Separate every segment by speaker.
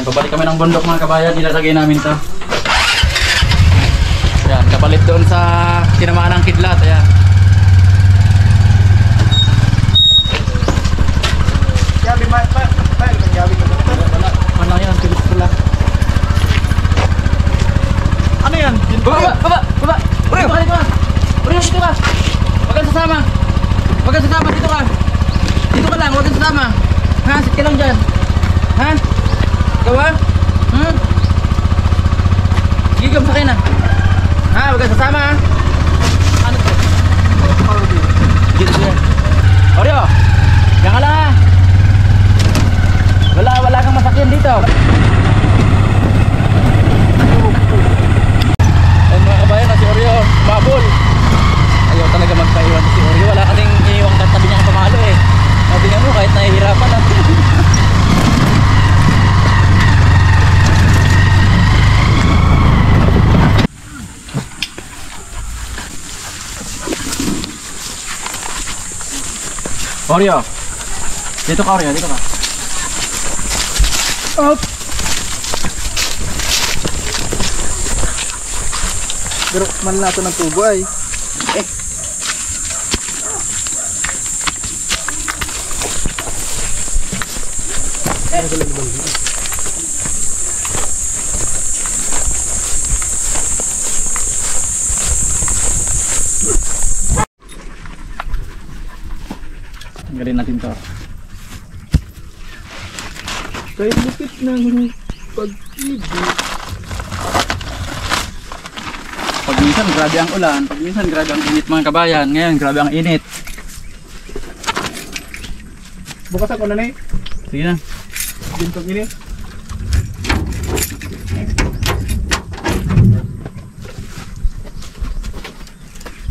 Speaker 1: Ayan, pabalik kami ng bundok mga kabayan, ilalagay namin to. Ayan, kapalit doon sa tinamaan ng kidlat. Ayan.
Speaker 2: Gabi, gabi ko.
Speaker 1: Wala yan, pilit ko lang.
Speaker 2: Ano yan?
Speaker 1: Baba! Oreo! Oreo, dito ka! Huwag kang sasama! Dito ka! Dito ka lang, huwag kang sasama! Ha? Sit ka lang dyan! Ha? Ikaw ha? Sige, kamsakin na! Ha? Huwag kang sasama ha? Ano to? Dito siya! Oreo! Diyan ka lang ha! Wala kang masakyan dito! Ayun mga kabayan na si Oreo, babol! Ayaw talaga magpaiwan si Oreo. Wala kasing iniwang tatabi niya ang pamalo eh. Sabi nga mo kahit nahihirapan na. Oreo! Dito ka Oreo, dito ka.
Speaker 2: Up! Pero manlato ng tubo ay.
Speaker 1: Tanggalin natin to.
Speaker 2: Kahit lupit ng pag-ibig.
Speaker 1: Pag minsan grabe ang ulan, pag minsan grabe ang init mga kabayan. Ngayon grabe ang init.
Speaker 2: Bukas ako na na eh.
Speaker 1: Sige na.
Speaker 2: Bintog ini.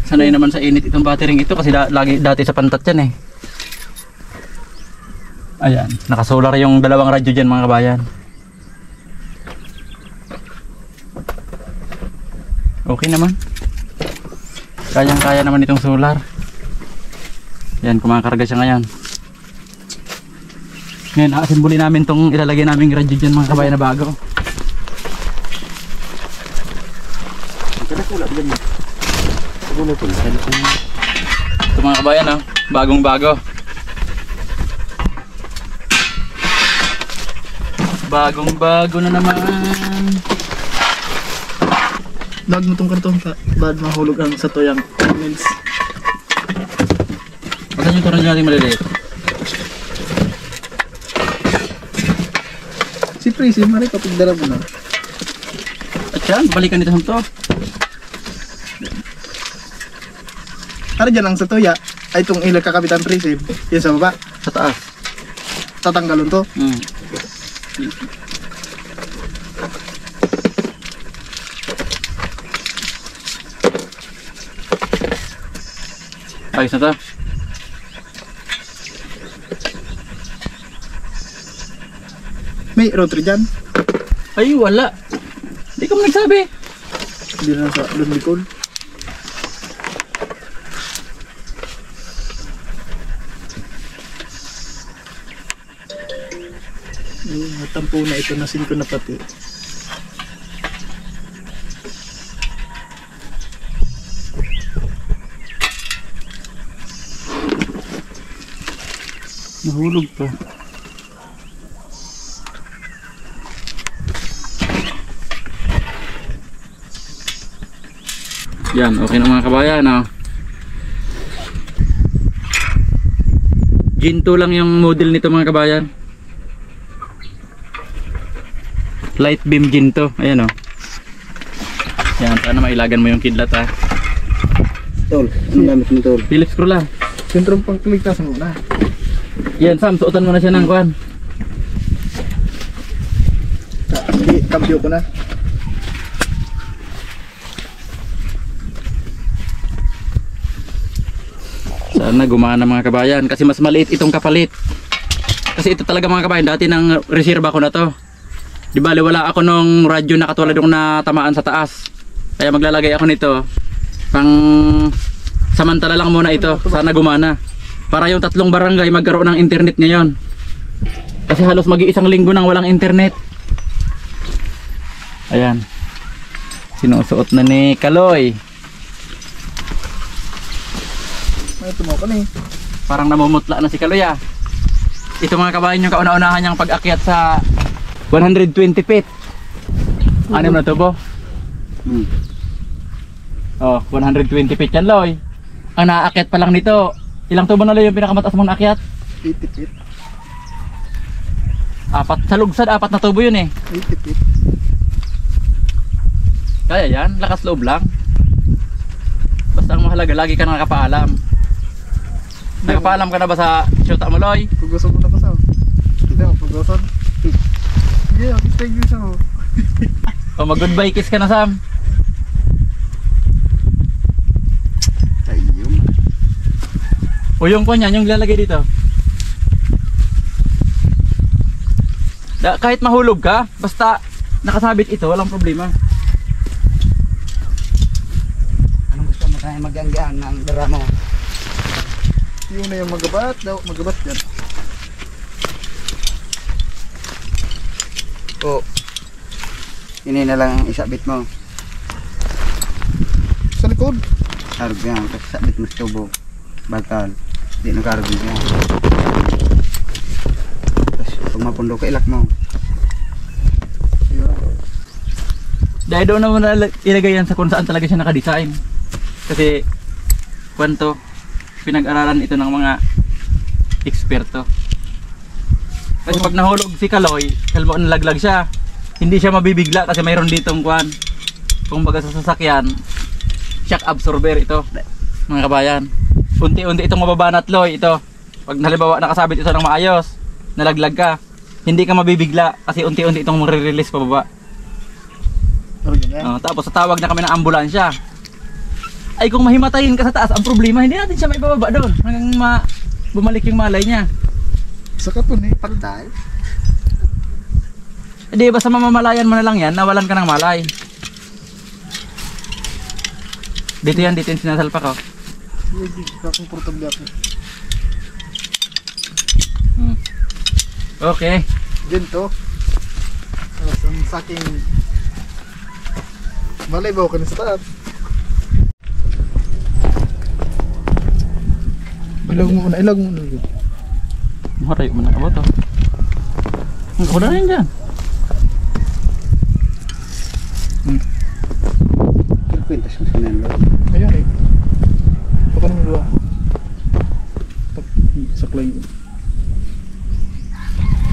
Speaker 1: Sanay naman sa init itong battery ito kasi lagi dati sa pantat yan eh. Ayan, nakasolar yung dalawang radyo dyan mga kabayan. Okay naman. Kayang-kaya naman itong solar. Yan, kumakarga siya ngayon. Ngayon, aasimbuli namin itong ilalagay naming radyo dyan mga kabayan na bago. Ito mga kabayan oh, bagong bago. Bagong bago na naman.
Speaker 2: Lag mo tong karton ka. Bad mahulog ang sa toyang comments.
Speaker 1: Pagka yung turan natin maliliit.
Speaker 2: Si Prissy, mali kapag dala mo na.
Speaker 1: At yan, balikan nito to.
Speaker 2: Ano dyan ang sa toya? Ay itong ilag kakapitan Prissy. Yan sa baba.
Speaker 1: Sa taas.
Speaker 2: Tatanggalon to.
Speaker 1: Ayos na to.
Speaker 2: May rotary dyan.
Speaker 1: Ay wala. Hindi ka mo nagsabi.
Speaker 2: Hindi na sa lumikol. Natampo na ito, nasin ko na pati.
Speaker 1: Nahulog pa. Yan, okay na mga kabayan oh. Ginto lang yung model nito mga kabayan. Light beam ginto. Ayan oh. Yan, sana mailagan mo yung kidlat ha.
Speaker 2: Tol, anong gamit mo tol?
Speaker 1: Philips screw lang.
Speaker 2: Sentrong pangkaligtas mo na.
Speaker 1: Yan Sam, suotan mo na siya ng kuhan.
Speaker 2: Sige, kampyo ko na.
Speaker 1: Sana gumana mga kabayan kasi mas maliit itong kapalit. Kasi ito talaga mga kabayan, dati nang reserva ko na to. Di bali wala ako nung radyo na katulad ng natamaan sa taas. Kaya maglalagay ako nito. Pang samantala lang muna ito. Sana gumana. Para yung 3 barangay magkaroon ng internet ngayon. Kasi halos mag-iisang linggo nang walang internet. Ayan. Sinusuot na ni Kaloy.
Speaker 2: May tumaw ka na eh.
Speaker 1: Parang namumutla na si Kaloy ah. Ito mga kabayan yung kauna-unahan niyang pag-akyat sa 120 feet. Anim na tubo. Oh, 120 feet yan, Loy. Ang naakyat pa lang nito. Ilang tubo na, Loy, yung pinakamataas mong naakyat?
Speaker 2: 80 feet.
Speaker 1: Apat sa lugsad, 4 na tubo yun eh.
Speaker 2: 80 feet.
Speaker 1: Kaya yan, lakas loob lang. Basta ang mahalaga, lagi ka nakapaalam. Nakapaalam ka na ba sa shoota mo, Loy?
Speaker 2: Pugusan mo na kasaw. Hindi ako pugusan. Yeah, thank you so.
Speaker 1: O mag-goodbye kiss ka na, Sam.
Speaker 2: Ayun.
Speaker 1: O yung kanya, yung lalagay dito. Kahit mahulog ka, basta nakasabit ito, walang problema.
Speaker 3: Anong gusto mo tayo maganggaan ng dara mo?
Speaker 2: Yung na yung magabat daw, magabat yan.
Speaker 3: O, ini na lang ang isabit mo.
Speaker 2: Sa likod.
Speaker 3: Kargo yan, kasi sabit mo sa tubo. Bakal, di na kargo yan. Tapos, pag mapundo ka, ilak mo.
Speaker 2: Ayun.
Speaker 1: Dahil doon naman ilagay yan sa kung saan talaga siya nakadesign. Kasi, kwento, pinag-aralan ito ng mga eksperto. Kasi pag nahulog si Kaloy, kalmo nalaglag siya, hindi siya mabibigla kasi mayroon ditong kwan. Kung baga sa sasakyan, shock absorber ito, mga kabayan. Unti-unti itong mababanat, Loy, ito. Pag halimbawa nakasabit ito ng maayos, nalaglag ka, hindi ka mabibigla kasi unti-unti itong re-release pababa. Tapos tatawag na kami ng ambulansya. Ay kung mahimatayin ka sa taas, ang problema hindi natin siya maibababa doon hanggang bumalik yung malay niya.
Speaker 2: Sa kapon eh.
Speaker 3: Patay.
Speaker 1: Hindi, basta mamamalayan mo na lang yan, nawalan ka ng malay. Dito yan, dito yung sinasalpa ko.
Speaker 2: Hindi, kakomportable ako.
Speaker 1: Okay.
Speaker 2: Ganito. Tapos ang saking malay ba ako na sa taas. Ilag mo na, ilag mo na.
Speaker 1: Maray mo na ka ba ito? Ako na rin dyan.
Speaker 3: Kwintas mo sa nanlo.
Speaker 2: Ayan eh. Baka naman luwa. Saklay.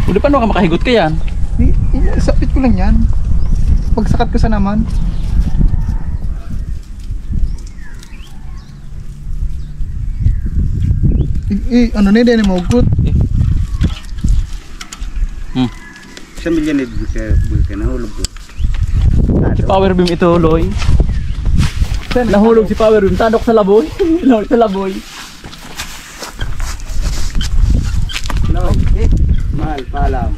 Speaker 1: Uli paano ka makahigot ka yan?
Speaker 2: Sapit ko lang yan. Pagsakat ko sa naman. Ano na din mo good.
Speaker 3: Sa milyan na bulka na hulog ko.
Speaker 1: Si Power Beam ito, Loy. Nahulog si Power Beam, tadok sa laboy. Nahulog sa laboy.
Speaker 3: No, mahal, paalam.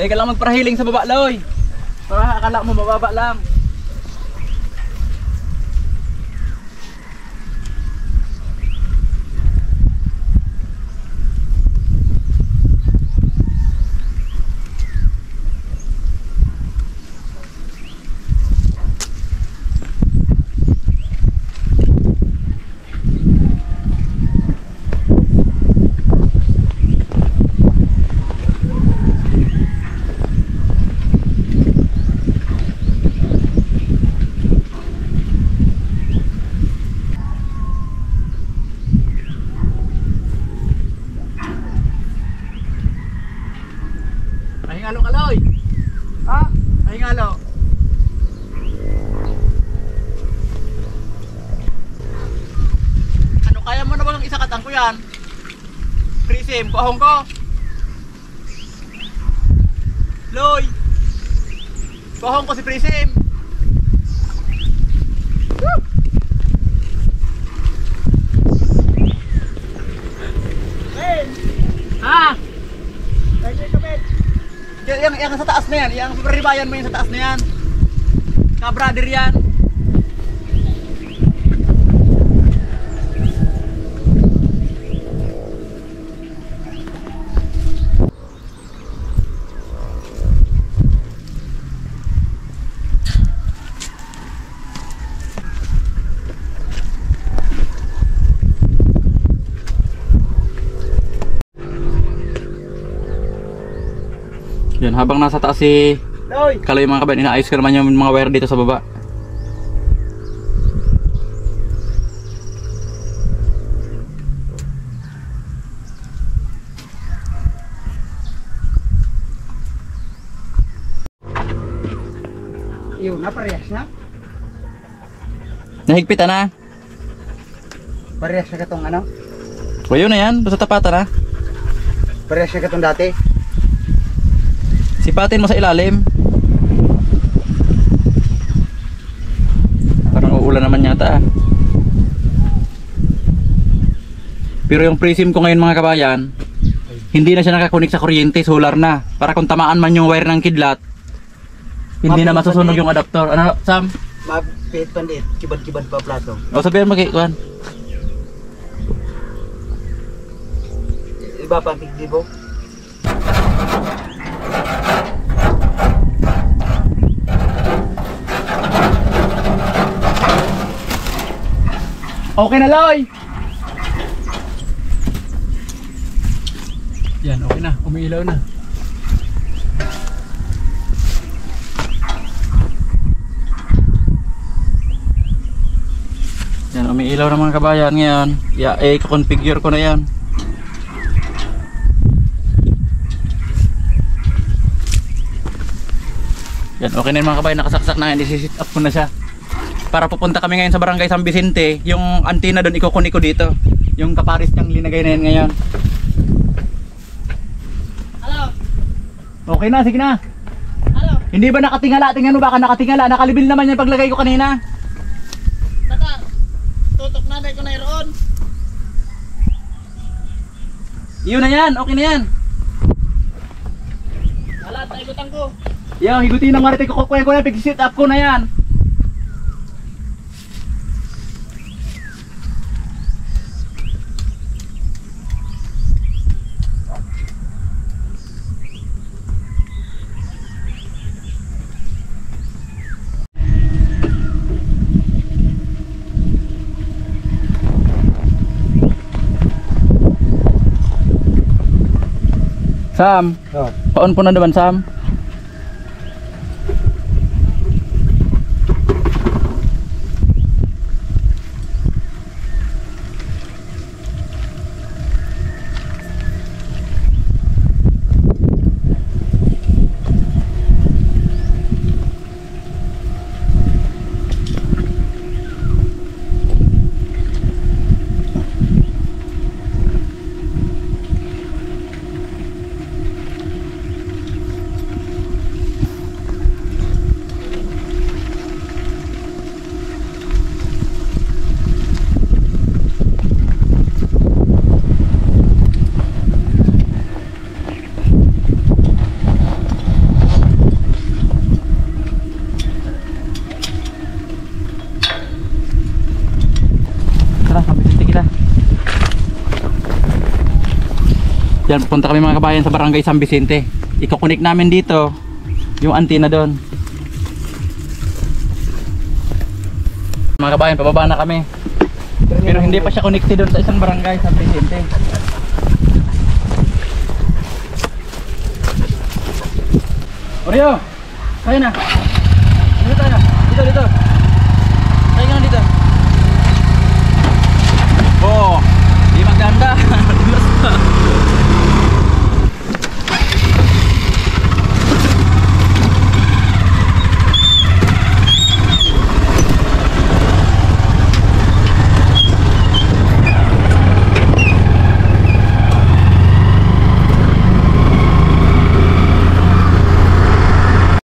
Speaker 1: Dahil ka lang magparahiling sa baba, Loy. Para akala mo mababa lang. Ay nga lo. Ano, kaya mo na bang isakatan ko yan? Prism, kuahong ko. Loy! Kuahong ko si Prism. Ha? Yang sa taas na yan, yang superribayan mo yan sa taas na yan. Ka-brother yan. Yan, habang nasa taas si Kaloy mga kabayan, inaayos ko naman yung mga wire dito sa baba.
Speaker 3: Yun, naparehas na.
Speaker 1: Nahigpitan na.
Speaker 3: Parehas na katong ano?
Speaker 1: O yun na yan, basta tapatan na.
Speaker 3: Parehas na katong dati.
Speaker 1: Sipatin mo sa ilalim. Parang uulan naman yata ah. Pero yung prism ko ngayon mga kabayan, hindi na siya nakakunik sa kuryente, solar na. Para kung tamaan man yung wire ng kidlat, hindi na masusunog yung adapter. Ano Sam?
Speaker 3: Mapit pandit, kibad-kibad pa plato.
Speaker 1: O sabihin mo kay Kuan.
Speaker 3: Iba pa ang tigdibo.
Speaker 1: Okay na Loy! Yan, okay na, umiilaw na. Yan, umiilaw na mga kabayan ngayon. I-configure ko na yan. Yan, okay na yung mga kabayan, nakasaksak na yan, isi-sit up ko na siya. Para pupunta kami ngayon sa barangay San Vicente, yung antenna doon ikukunik ko dito. Yung kaparis niyang linagay na yan ngayon. Hello? Okay na, sige na. Hello? Hindi ba nakatingala? Tingnan mo baka nakatingala. Nakalibil naman yan paglagay ko kanina.
Speaker 2: Taka, tutok na ko na iroon.
Speaker 1: Iyon na yan, okay na yan.
Speaker 2: Wala, taigutan ko.
Speaker 1: Yo, higutin ng marite ko ko yan, pag-sit up ko na yan. Sam, paon po na naman Sam. Yan, pupunta kami mga kabayan sa barangay San Vicente. Iko-connect namin dito yung antenna doon. Mga kabayan, pababa na kami. Pero hindi pa siya connected doon sa isang barangay San Vicente. Oreo, kaya na. Dito tayo. Dito.